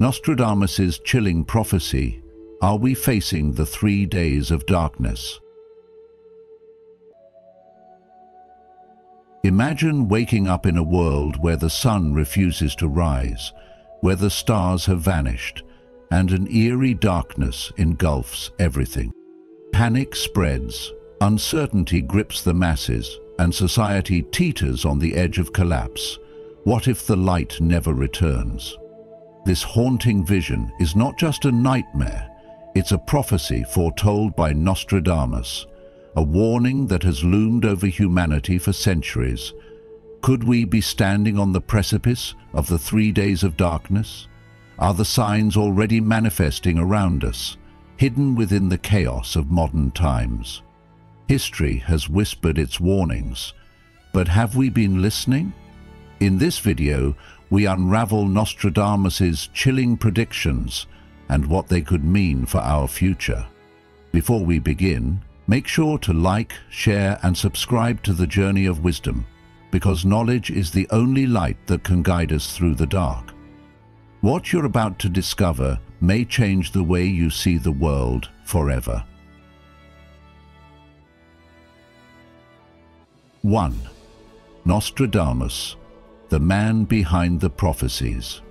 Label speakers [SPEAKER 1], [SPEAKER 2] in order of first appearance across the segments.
[SPEAKER 1] Nostradamus's chilling prophecy, are we facing the 3 days of darkness? Imagine waking up in a world where the sun refuses to rise, where the stars have vanished, and an eerie darkness engulfs everything. Panic spreads, uncertainty grips the masses, and society teeters on the edge of collapse. What if the light never returns? This haunting vision is not just a nightmare, it's a prophecy foretold by Nostradamus, a warning that has loomed over humanity for centuries. Could we be standing on the precipice of the 3 days of darkness? Are the signs already manifesting around us, hidden within the chaos of modern times? History has whispered its warnings, but have we been listening? In this video, we unravel Nostradamus's chilling predictions and what they could mean for our future. Before we begin, make sure to like, share, and subscribe to the Journey of Wisdom, because knowledge is the only light that can guide us through the dark. What you're about to discover may change the way you see the world forever. 1. Nostradamus, the man behind the prophecies.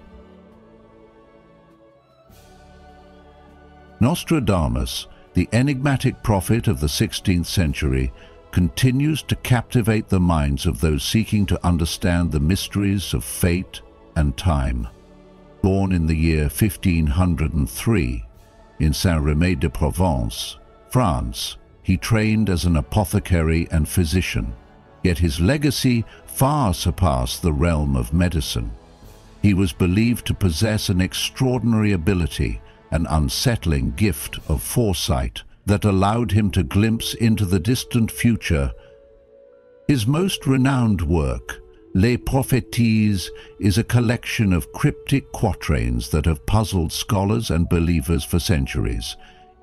[SPEAKER 1] Nostradamus, the enigmatic prophet of the 16th century, continues to captivate the minds of those seeking to understand the mysteries of fate and time. Born in the year 1503 in Saint-Rémy de Provence, France, he trained as an apothecary and physician, yet his legacy far surpassed the realm of medicine. He was believed to possess an extraordinary ability, an unsettling gift of foresight that allowed him to glimpse into the distant future. His most renowned work, Les Prophéties, is a collection of cryptic quatrains that have puzzled scholars and believers for centuries,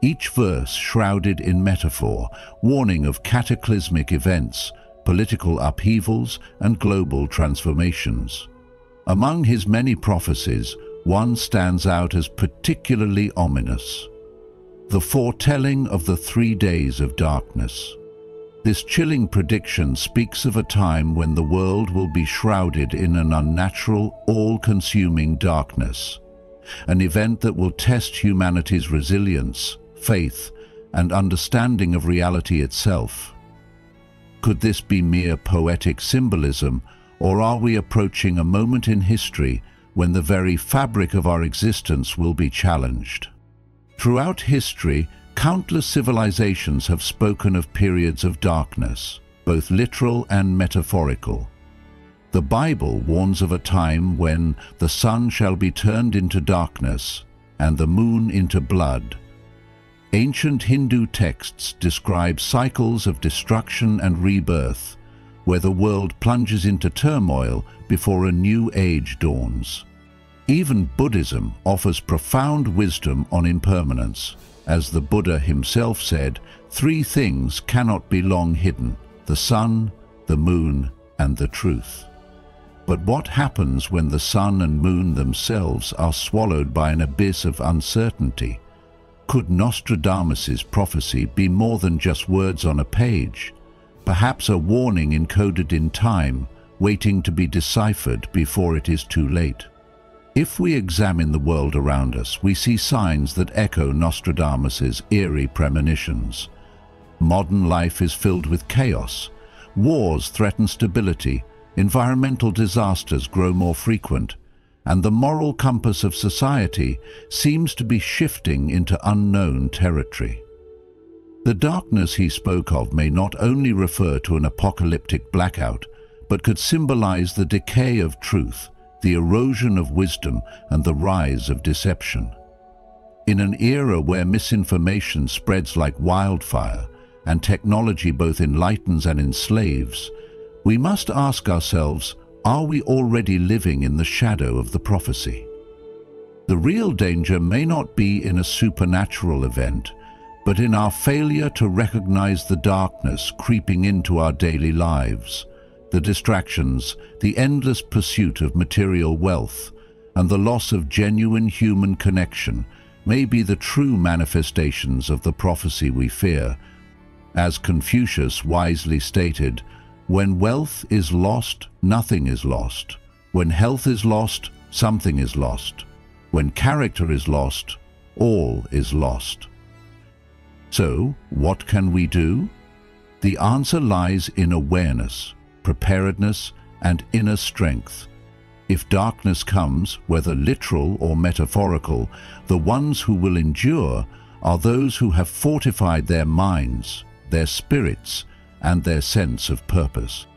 [SPEAKER 1] each verse shrouded in metaphor, warning of cataclysmic events, political upheavals, and global transformations. Among his many prophecies, one stands out as particularly ominous: the foretelling of the 3 days of darkness. This chilling prediction speaks of a time when the world will be shrouded in an unnatural, all-consuming darkness, an event that will test humanity's resilience, faith, and understanding of reality itself. Could this be mere poetic symbolism, or are we approaching a moment in history when the very fabric of our existence will be challenged? Throughout history, countless civilizations have spoken of periods of darkness, both literal and metaphorical. The Bible warns of a time when the sun shall be turned into darkness and the moon into blood. Ancient Hindu texts describe cycles of destruction and rebirth, where the world plunges into turmoil before a new age dawns. Even Buddhism offers profound wisdom on impermanence. As the Buddha himself said, 3 things cannot be long hidden: the sun, the moon, and the truth. But what happens when the sun and moon themselves are swallowed by an abyss of uncertainty? Could Nostradamus's prophecy be more than just words on a page? Perhaps a warning encoded in time, waiting to be deciphered before it is too late. If we examine the world around us, we see signs that echo Nostradamus's eerie premonitions. Modern life is filled with chaos. Wars threaten stability, environmental disasters grow more frequent, and the moral compass of society seems to be shifting into unknown territory. The darkness he spoke of may not only refer to an apocalyptic blackout, but could symbolize the decay of truth, the erosion of wisdom, and the rise of deception. In an era where misinformation spreads like wildfire and technology both enlightens and enslaves, we must ask ourselves, are we already living in the shadow of the prophecy? The real danger may not be in a supernatural event, but in our failure to recognize the darkness creeping into our daily lives, the distractions, the endless pursuit of material wealth, and the loss of genuine human connection may be the true manifestations of the prophecy we fear. As Confucius wisely stated, when wealth is lost, nothing is lost. When health is lost, something is lost. When character is lost, all is lost. So, what can we do? The answer lies in awareness, preparedness, and inner strength. If darkness comes, whether literal or metaphorical, the ones who will endure are those who have fortified their minds, their spirits, and their sense of purpose.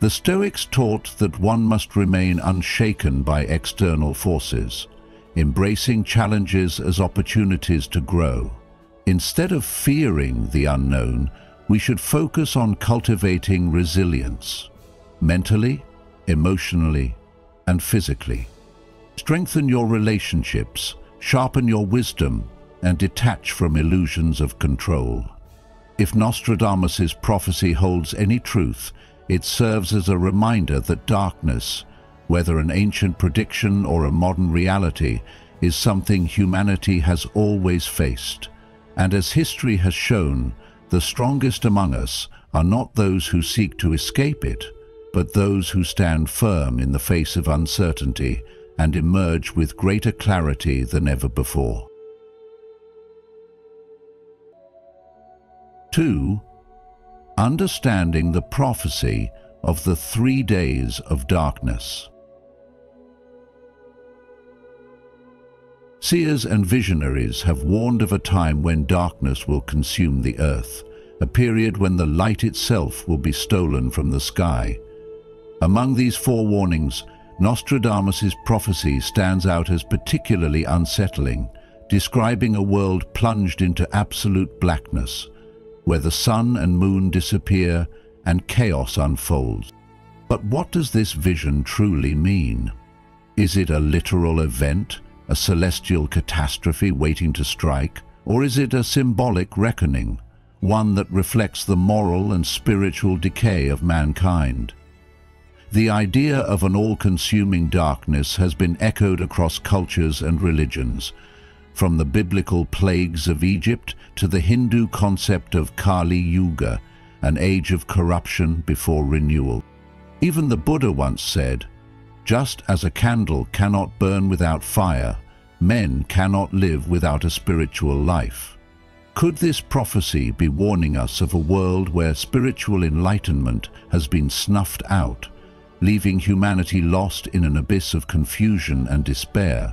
[SPEAKER 1] The Stoics taught that one must remain unshaken by external forces, embracing challenges as opportunities to grow. Instead of fearing the unknown, we should focus on cultivating resilience, mentally, emotionally, and physically. Strengthen your relationships, sharpen your wisdom, and detach from illusions of control. If Nostradamus' prophecy holds any truth, it serves as a reminder that darkness, whether an ancient prediction or a modern reality, is something humanity has always faced. And as history has shown, the strongest among us are not those who seek to escape it, but those who stand firm in the face of uncertainty and emerge with greater clarity than ever before. 2. Understanding the prophecy of the 3 days of darkness. Seers and visionaries have warned of a time when darkness will consume the earth, a period when the light itself will be stolen from the sky. Among these forewarnings, Nostradamus' prophecy stands out as particularly unsettling, describing a world plunged into absolute blackness, where the sun and moon disappear and chaos unfolds. But what does this vision truly mean? Is it a literal event, a celestial catastrophe waiting to strike, or is it a symbolic reckoning, one that reflects the moral and spiritual decay of mankind? The idea of an all-consuming darkness has been echoed across cultures and religions, from the biblical plagues of Egypt to the Hindu concept of Kali Yuga, an age of corruption before renewal. Even the Buddha once said, "Just as a candle cannot burn without fire, men cannot live without a spiritual life." Could this prophecy be warning us of a world where spiritual enlightenment has been snuffed out, leaving humanity lost in an abyss of confusion and despair?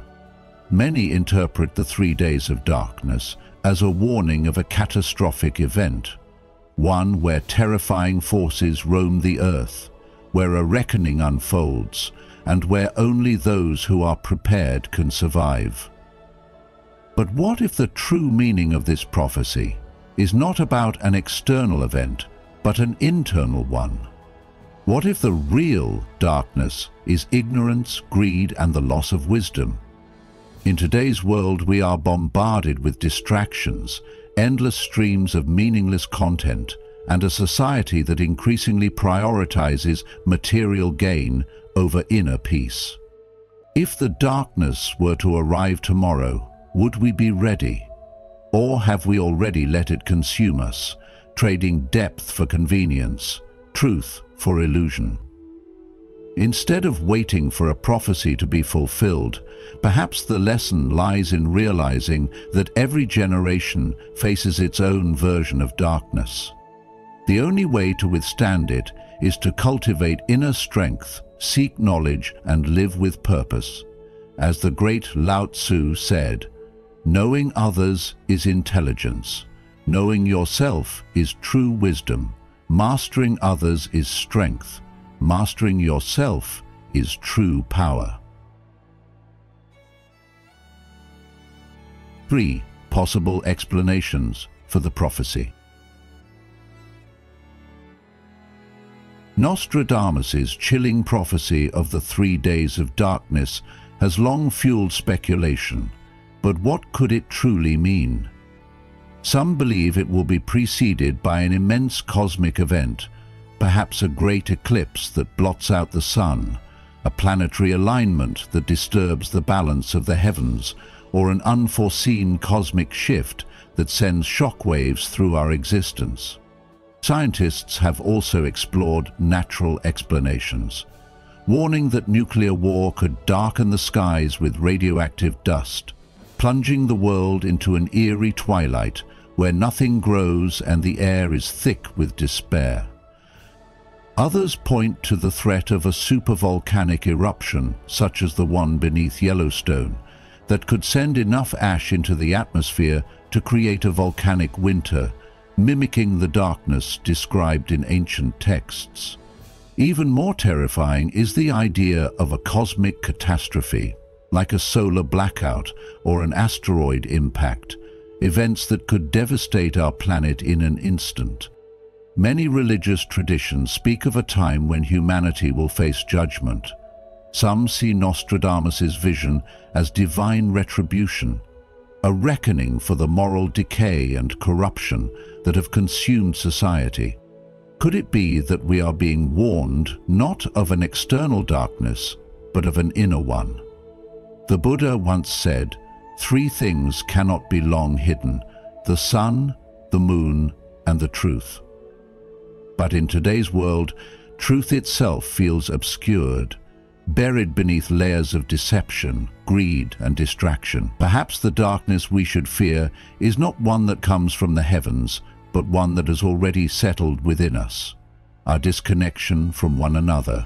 [SPEAKER 1] Many interpret the 3 days of darkness as a warning of a catastrophic event, one where terrifying forces roam the earth, where a reckoning unfolds, and where only those who are prepared can survive. But what if the true meaning of this prophecy is not about an external event, but an internal one? What if the real darkness is ignorance, greed, and the loss of wisdom? In today's world, we are bombarded with distractions, endless streams of meaningless content, and a society that increasingly prioritizes material gain over inner peace. If the darkness were to arrive tomorrow, would we be ready? Or have we already let it consume us, trading depth for convenience, truth for illusion? Instead of waiting for a prophecy to be fulfilled, perhaps the lesson lies in realizing that every generation faces its own version of darkness. The only way to withstand it is to cultivate inner strength, seek knowledge, and live with purpose. As the great Lao Tzu said, "Knowing others is intelligence. Knowing yourself is true wisdom. Mastering others is strength. Mastering yourself is true power." 3. Possible explanations for the prophecy. Nostradamus' chilling prophecy of the 3 days of darkness has long fueled speculation, but what could it truly mean? Some believe it will be preceded by an immense cosmic event, perhaps a great eclipse that blots out the sun, a planetary alignment that disturbs the balance of the heavens, or an unforeseen cosmic shift that sends shockwaves through our existence. Scientists have also explored natural explanations, warning that nuclear war could darken the skies with radioactive dust, plunging the world into an eerie twilight where nothing grows and the air is thick with despair. Others point to the threat of a supervolcanic eruption, such as the one beneath Yellowstone, that could send enough ash into the atmosphere to create a volcanic winter, mimicking the darkness described in ancient texts. Even more terrifying is the idea of a cosmic catastrophe, like a solar blackout or an asteroid impact, events that could devastate our planet in an instant. Many religious traditions speak of a time when humanity will face judgment. Some see Nostradamus' vision as divine retribution, a reckoning for the moral decay and corruption that have consumed society. Could it be that we are being warned not of an external darkness, but of an inner one? The Buddha once said, "Three things cannot be long hidden: the sun, the moon, and the truth." But in today's world, truth itself feels obscured, buried beneath layers of deception, greed, and distraction. Perhaps the darkness we should fear is not one that comes from the heavens, but one that has already settled within us. Our disconnection from one another,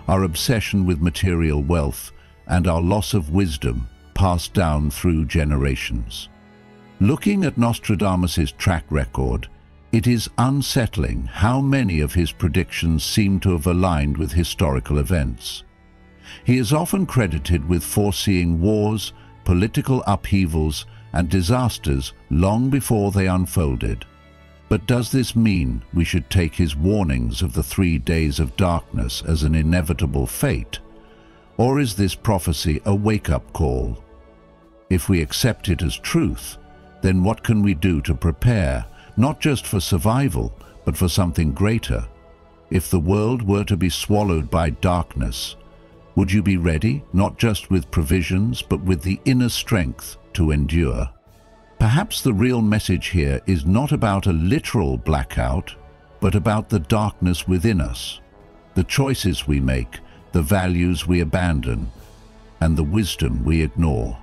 [SPEAKER 1] our obsession with material wealth, and our loss of wisdom passed down through generations. Looking at Nostradamus' track record, it is unsettling how many of his predictions seem to have aligned with historical events. He is often credited with foreseeing wars, political upheavals, and disasters long before they unfolded. But does this mean we should take his warnings of the 3 days of darkness as an inevitable fate? Or is this prophecy a wake-up call? If we accept it as truth, then what can we do to prepare, not just for survival, but for something greater? If the world were to be swallowed by darkness, would you be ready, not just with provisions, but with the inner strength to endure? Perhaps the real message here is not about a literal blackout, but about the darkness within us, the choices we make, the values we abandon, and the wisdom we ignore.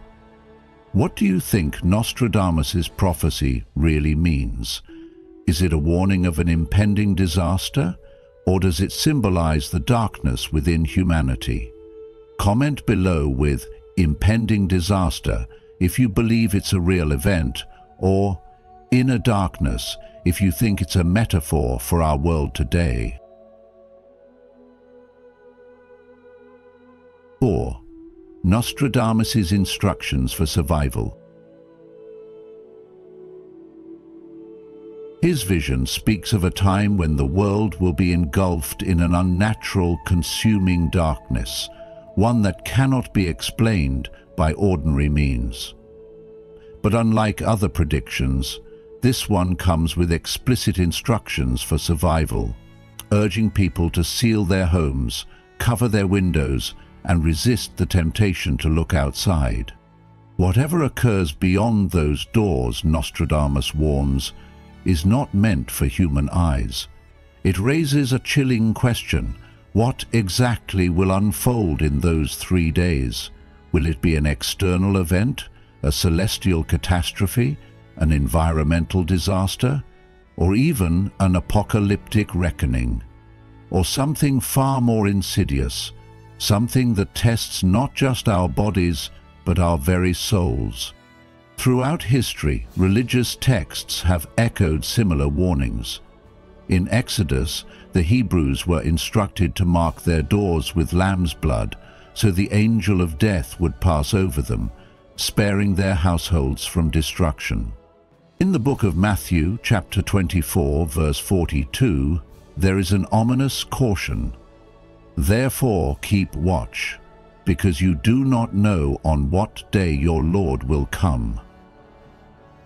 [SPEAKER 1] What do you think Nostradamus' prophecy really means? Is it a warning of an impending disaster, or does it symbolize the darkness within humanity? Comment below with "impending disaster" if you believe it's a real event, or "inner darkness" if you think it's a metaphor for our world today. 4. Nostradamus' instructions for survival. His vision speaks of a time when the world will be engulfed in an unnatural, consuming darkness, one that cannot be explained by ordinary means. But unlike other predictions, this one comes with explicit instructions for survival, urging people to seal their homes, cover their windows, and resist the temptation to look outside. Whatever occurs beyond those doors, Nostradamus warns, is not meant for human eyes. It raises a chilling question: what exactly will unfold in those 3 days? Will it be an external event, a celestial catastrophe, an environmental disaster, or even an apocalyptic reckoning? Or something far more insidious, something that tests not just our bodies, but our very souls? Throughout history, religious texts have echoed similar warnings. In Exodus, the Hebrews were instructed to mark their doors with lamb's blood, so the angel of death would pass over them, sparing their households from destruction. In the book of Matthew, chapter 24, verse 42, there is an ominous caution: "Therefore keep watch, because you do not know on what day your Lord will come."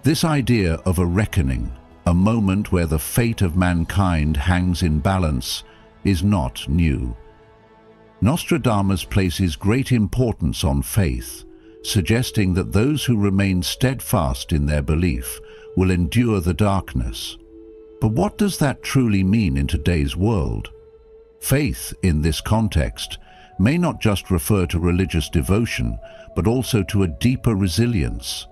[SPEAKER 1] This idea of a reckoning, a moment where the fate of mankind hangs in balance, is not new. Nostradamus places great importance on faith, suggesting that those who remain steadfast in their belief will endure the darkness. But what does that truly mean in today's world? Faith, in this context, may not just refer to religious devotion, but also to a deeper resilience,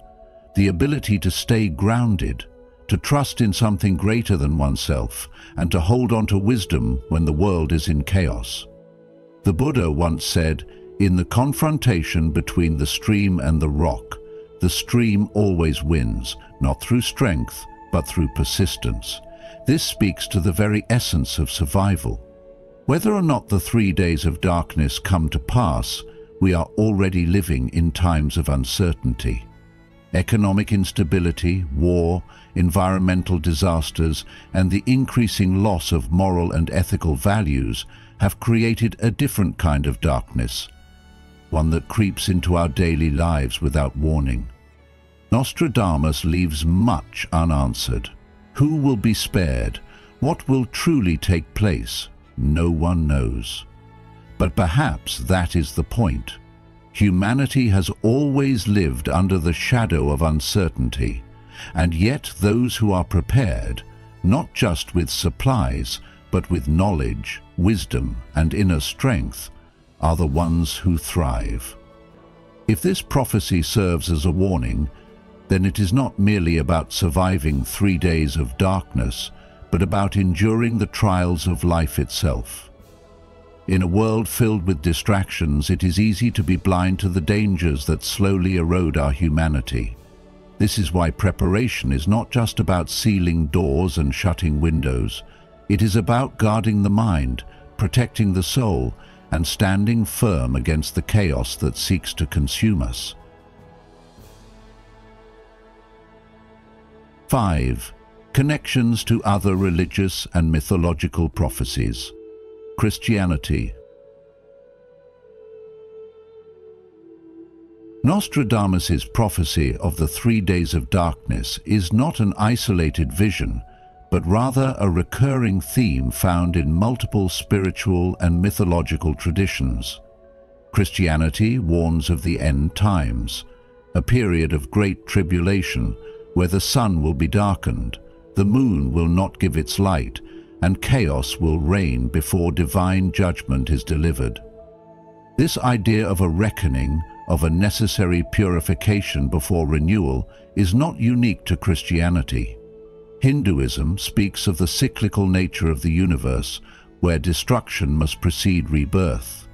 [SPEAKER 1] the ability to stay grounded, to trust in something greater than oneself, and to hold on to wisdom when the world is in chaos. The Buddha once said, "In the confrontation between the stream and the rock, the stream always wins, not through strength, but through persistence." This speaks to the very essence of survival. Whether or not the 3 days of darkness come to pass, we are already living in times of uncertainty. Economic instability, war, environmental disasters, and the increasing loss of moral and ethical values have created a different kind of darkness, one that creeps into our daily lives without warning. Nostradamus leaves much unanswered. Who will be spared? What will truly take place? No one knows. But perhaps that is the point. Humanity has always lived under the shadow of uncertainty, and yet those who are prepared, not just with supplies, but with knowledge, wisdom, and inner strength, are the ones who thrive. If this prophecy serves as a warning, then it is not merely about surviving 3 days of darkness, but about enduring the trials of life itself. In a world filled with distractions, it is easy to be blind to the dangers that slowly erode our humanity. This is why preparation is not just about sealing doors and shutting windows. It is about guarding the mind, protecting the soul, and standing firm against the chaos that seeks to consume us. 5. Connections to other religious and mythological prophecies. Christianity. Nostradamus's prophecy of the 3 days of darkness is not an isolated vision, but rather a recurring theme found in multiple spiritual and mythological traditions. Christianity warns of the end times, a period of great tribulation where the sun will be darkened, the moon will not give its light, and chaos will reign before divine judgment is delivered. This idea of a reckoning, of a necessary purification before renewal, is not unique to Christianity. Hinduism speaks of the cyclical nature of the universe, where destruction must precede rebirth.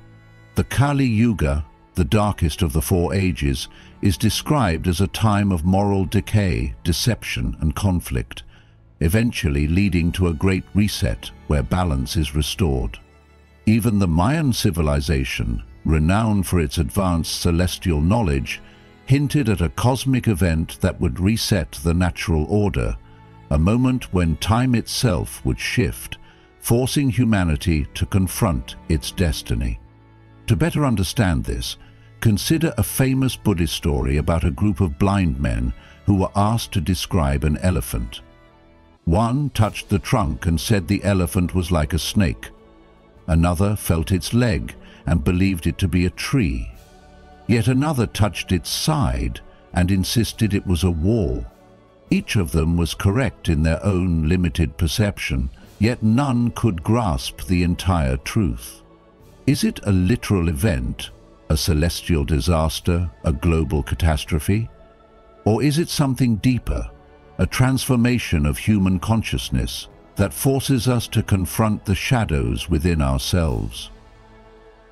[SPEAKER 1] The Kali Yuga, the darkest of the 4 ages, is described as a time of moral decay, deception, and conflict, eventually leading to a great reset where balance is restored. Even the Mayan civilization, renowned for its advanced celestial knowledge, hinted at a cosmic event that would reset the natural order, a moment when time itself would shift, forcing humanity to confront its destiny. To better understand this, consider a famous Buddhist story about a group of blind men who were asked to describe an elephant. One touched the trunk and said the elephant was like a snake. Another felt its leg and believed it to be a tree. Yet another touched its side and insisted it was a wall. Each of them was correct in their own limited perception, yet none could grasp the entire truth. Is it a literal event, a celestial disaster, a global catastrophe? Or is it something deeper, a transformation of human consciousness that forces us to confront the shadows within ourselves?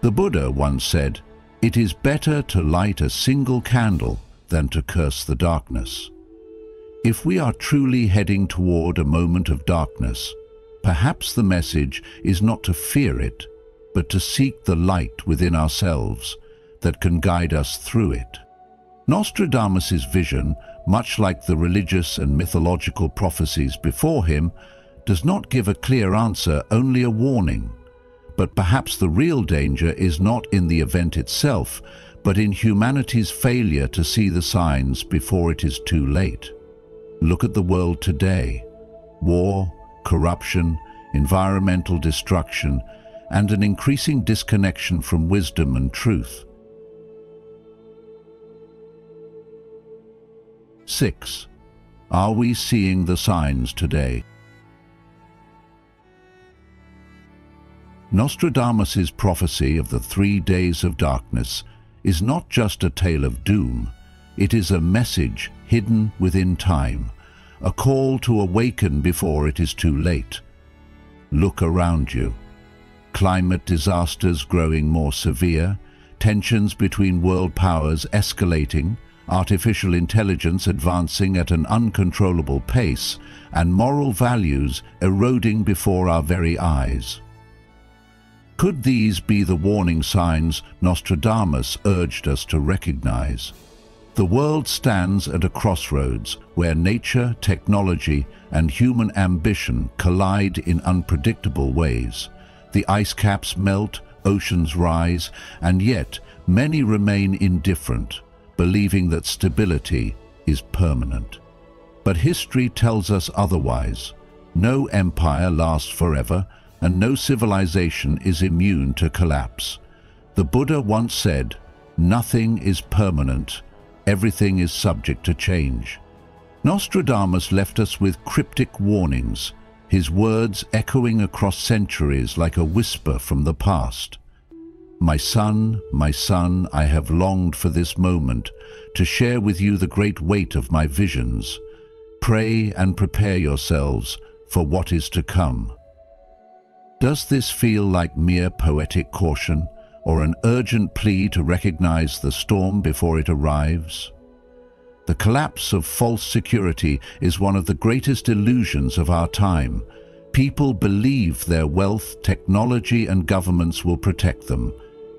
[SPEAKER 1] The Buddha once said, "It is better to light a single candle than to curse the darkness." If we are truly heading toward a moment of darkness, perhaps the message is not to fear it, but to seek the light within ourselves that can guide us through it. Nostradamus's vision, much like the religious and mythological prophecies before him, does not give a clear answer, only a warning. But perhaps the real danger is not in the event itself, but in humanity's failure to see the signs before it is too late. Look at the world today. War, corruption, environmental destruction, and an increasing disconnection from wisdom and truth. 6. Are we seeing the signs today? Nostradamus' prophecy of the 3 days of darkness is not just a tale of doom, it is a message hidden within time, a call to awaken before it is too late. Look around you. Climate disasters growing more severe, tensions between world powers escalating, artificial intelligence advancing at an uncontrollable pace, and moral values eroding before our very eyes. Could these be the warning signs Nostradamus urged us to recognize? The world stands at a crossroads where nature, technology, and human ambition collide in unpredictable ways. The ice caps melt, oceans rise, and yet many remain indifferent, believing that stability is permanent. But history tells us otherwise. No empire lasts forever, and no civilization is immune to collapse. The Buddha once said, "Nothing is permanent, everything is subject to change." Nostradamus left us with cryptic warnings, his words echoing across centuries like a whisper from the past. My son, I have longed for this moment to share with you the great weight of my visions. Pray and prepare yourselves for what is to come." Does this feel like mere poetic caution, or an urgent plea to recognize the storm before it arrives? The collapse of false security is one of the greatest illusions of our time. People believe their wealth, technology, and governments will protect them,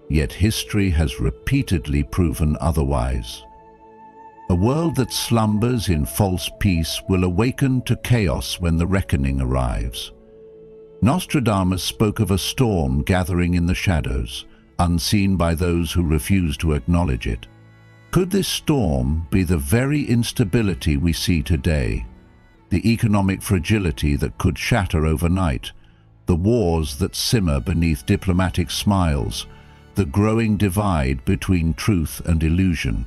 [SPEAKER 1] yet history has repeatedly proven otherwise. A world that slumbers in false peace will awaken to chaos when the reckoning arrives. Nostradamus spoke of a storm gathering in the shadows, unseen by those who refuse to acknowledge it. Could this storm be the very instability we see today? The economic fragility that could shatter overnight, the wars that simmer beneath diplomatic smiles, the growing divide between truth and illusion.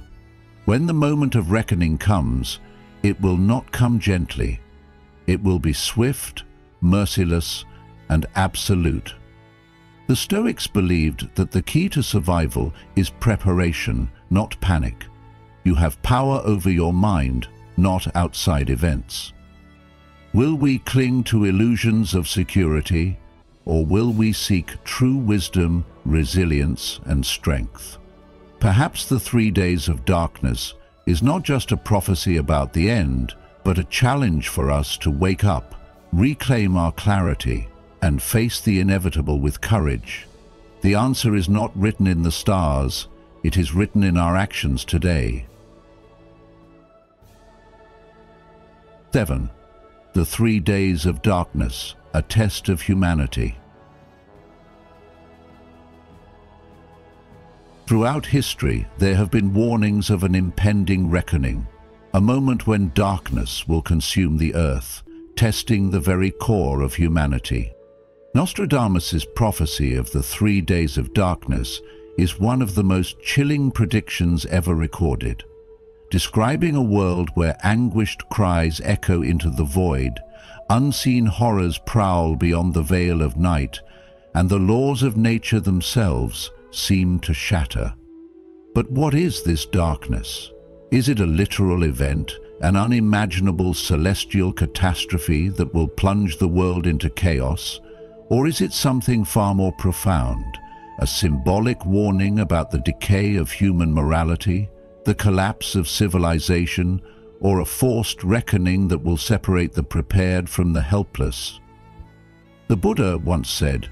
[SPEAKER 1] When the moment of reckoning comes, it will not come gently. It will be swift, merciless, and absolute. The Stoics believed that the key to survival is preparation, not panic. You have power over your mind, not outside events. Will we cling to illusions of security, or will we seek true wisdom, resilience, and strength? Perhaps the 3 days of darkness is not just a prophecy about the end, but a challenge for us to wake up, reclaim our clarity, and face the inevitable with courage. The answer is not written in the stars, it is written in our actions today. 7. The 3 days of darkness, a test of humanity. Throughout history, there have been warnings of an impending reckoning, a moment when darkness will consume the earth, testing the very core of humanity. Nostradamus' prophecy of the 3 days of darkness is one of the most chilling predictions ever recorded. Describing a world where anguished cries echo into the void, unseen horrors prowl beyond the veil of night, and the laws of nature themselves seem to shatter. But what is this darkness? Is it a literal event, an unimaginable celestial catastrophe that will plunge the world into chaos? Or is it something far more profound, a symbolic warning about the decay of human morality, the collapse of civilization, or a forced reckoning that will separate the prepared from the helpless? The Buddha once said,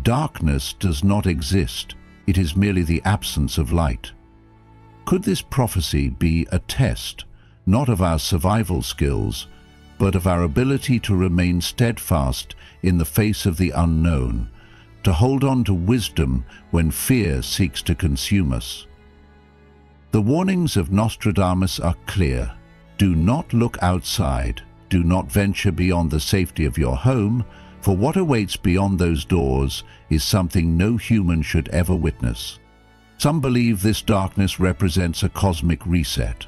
[SPEAKER 1] "Darkness does not exist, it is merely the absence of light." Could this prophecy be a test, not of our survival skills, but of our ability to remain steadfast in the face of the unknown, to hold on to wisdom when fear seeks to consume us? The warnings of Nostradamus are clear. Do not look outside. Do not venture beyond the safety of your home, For what awaits beyond those doors is something no human should ever witness. Some believe this darkness represents a cosmic reset,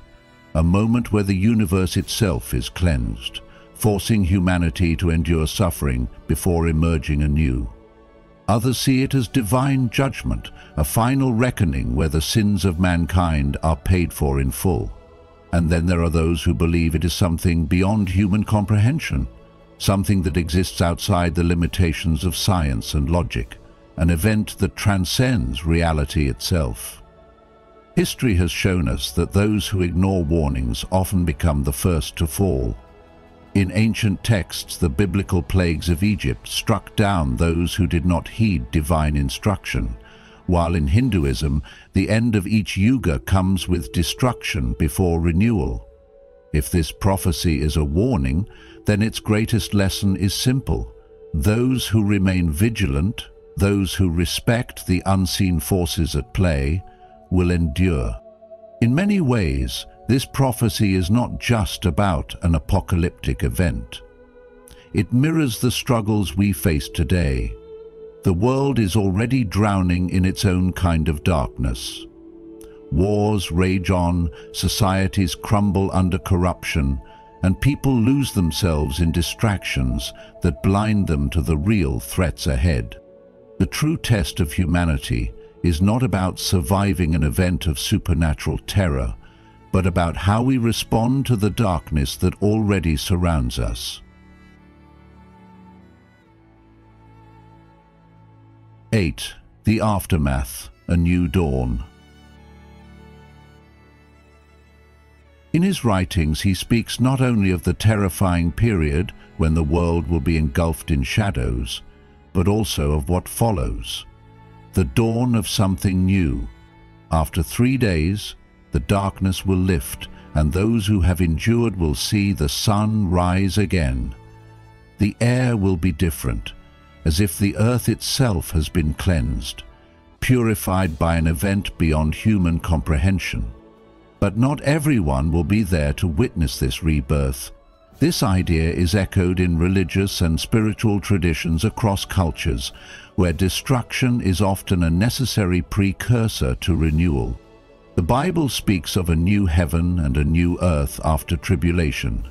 [SPEAKER 1] a moment where the universe itself is cleansed, forcing humanity to endure suffering before emerging anew. Others see it as divine judgment, a final reckoning where the sins of mankind are paid for in full. And then there are those who believe it is something beyond human comprehension, something that exists outside the limitations of science and logic, an event that transcends reality itself. History has shown us that those who ignore warnings often become the first to fall. In ancient texts, the biblical plagues of Egypt struck down those who did not heed divine instruction, while in Hinduism, the end of each yuga comes with destruction before renewal. If this prophecy is a warning, then its greatest lesson is simple. Those who remain vigilant, those who respect the unseen forces at play, will endure. In many ways, this prophecy is not just about an apocalyptic event. It mirrors the struggles we face today. The world is already drowning in its own kind of darkness. Wars rage on, societies crumble under corruption, and people lose themselves in distractions that blind them to the real threats ahead. The true test of humanity is not about surviving an event of supernatural terror, but about how we respond to the darkness that already surrounds us. 8. The Aftermath, a New Dawn. In his writings, he speaks not only of the terrifying period when the world will be engulfed in shadows, but also of what follows, the dawn of something new. After 3 days, the darkness will lift, and those who have endured will see the sun rise again. The air will be different, as if the earth itself has been cleansed, purified by an event beyond human comprehension. But not everyone will be there to witness this rebirth. This idea is echoed in religious and spiritual traditions across cultures, where destruction is often a necessary precursor to renewal. The Bible speaks of a new heaven and a new earth after tribulation.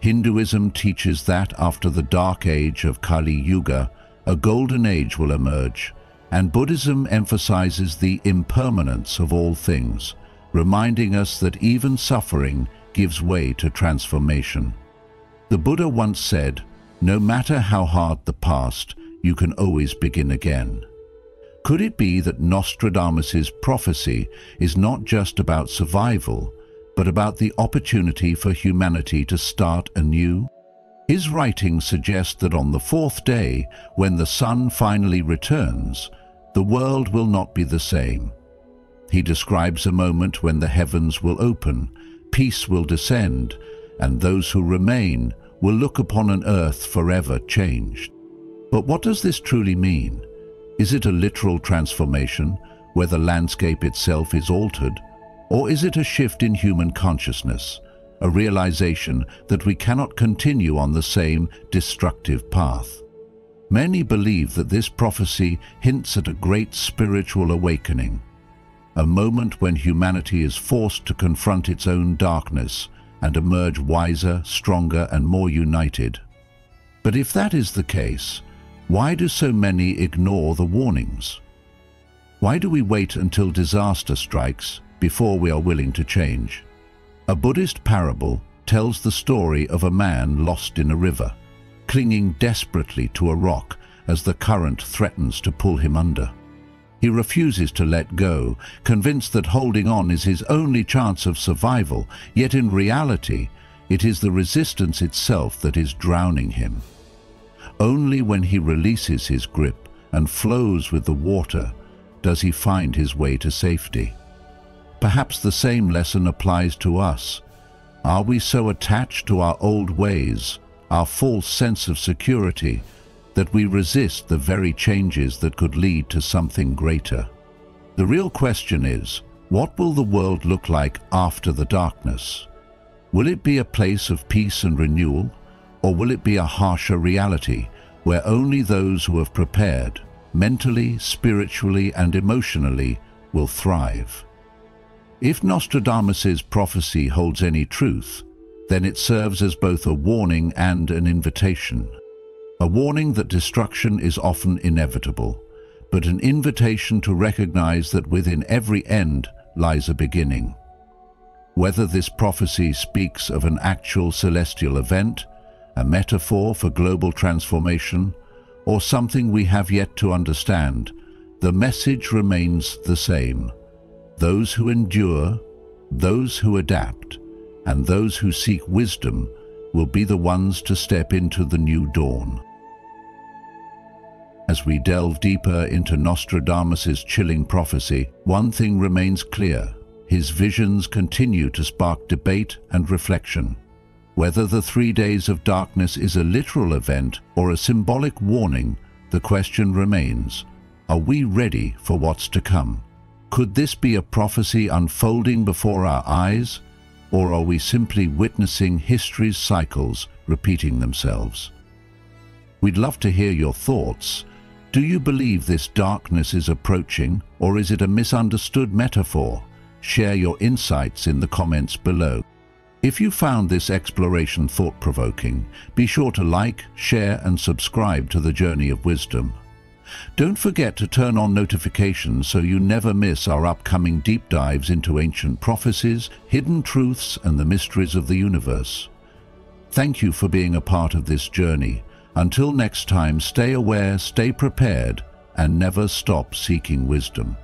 [SPEAKER 1] Hinduism teaches that after the dark age of Kali Yuga, a golden age will emerge, and Buddhism emphasizes the impermanence of all things, reminding us that even suffering gives way to transformation. The Buddha once said, "No matter how hard the past, you can always begin again." Could it be that Nostradamus's prophecy is not just about survival, but about the opportunity for humanity to start anew? His writings suggest that on the 4th day, when the sun finally returns, the world will not be the same. He describes a moment when the heavens will open, peace will descend, and those who remain will look upon an earth forever changed. But what does this truly mean? Is it a literal transformation, where the landscape itself is altered? Or is it a shift in human consciousness, a realization that we cannot continue on the same destructive path? Many believe that this prophecy hints at a great spiritual awakening, a moment when humanity is forced to confront its own darkness and emerge wiser, stronger, and more united. But if that is the case, why do so many ignore the warnings? Why do we wait until disaster strikes before we are willing to change? A Buddhist parable tells the story of a man lost in a river, clinging desperately to a rock as the current threatens to pull him under. He refuses to let go, convinced that holding on is his only chance of survival, yet in reality, it is the resistance itself that is drowning him. Only when he releases his grip and flows with the water does he find his way to safety. Perhaps the same lesson applies to us. Are we so attached to our old ways, our false sense of security, that we resist the very changes that could lead to something greater? The real question is, what will the world look like after the darkness? Will it be a place of peace and renewal, or will it be a harsher reality, where only those who have prepared, mentally, spiritually, and emotionally, will thrive. If Nostradamus's prophecy holds any truth, then it serves as both a warning and an invitation. A warning that destruction is often inevitable, but an invitation to recognize that within every end lies a beginning. Whether this prophecy speaks of an actual celestial event, a metaphor for global transformation, or something we have yet to understand, the message remains the same. Those who endure, those who adapt, and those who seek wisdom will be the ones to step into the new dawn. As we delve deeper into Nostradamus's chilling prophecy, one thing remains clear. His visions continue to spark debate and reflection. Whether the 3 days of darkness is a literal event or a symbolic warning, the question remains, are we ready for what's to come? Could this be a prophecy unfolding before our eyes, or are we simply witnessing history's cycles repeating themselves? We'd love to hear your thoughts. Do you believe this darkness is approaching, or is it a misunderstood metaphor? Share your insights in the comments below. If you found this exploration thought-provoking, be sure to like, share, and subscribe to the Journey of Wisdom. Don't forget to turn on notifications so you never miss our upcoming deep dives into ancient prophecies, hidden truths, and the mysteries of the universe. Thank you for being a part of this journey. Until next time, stay aware, stay prepared, and never stop seeking wisdom.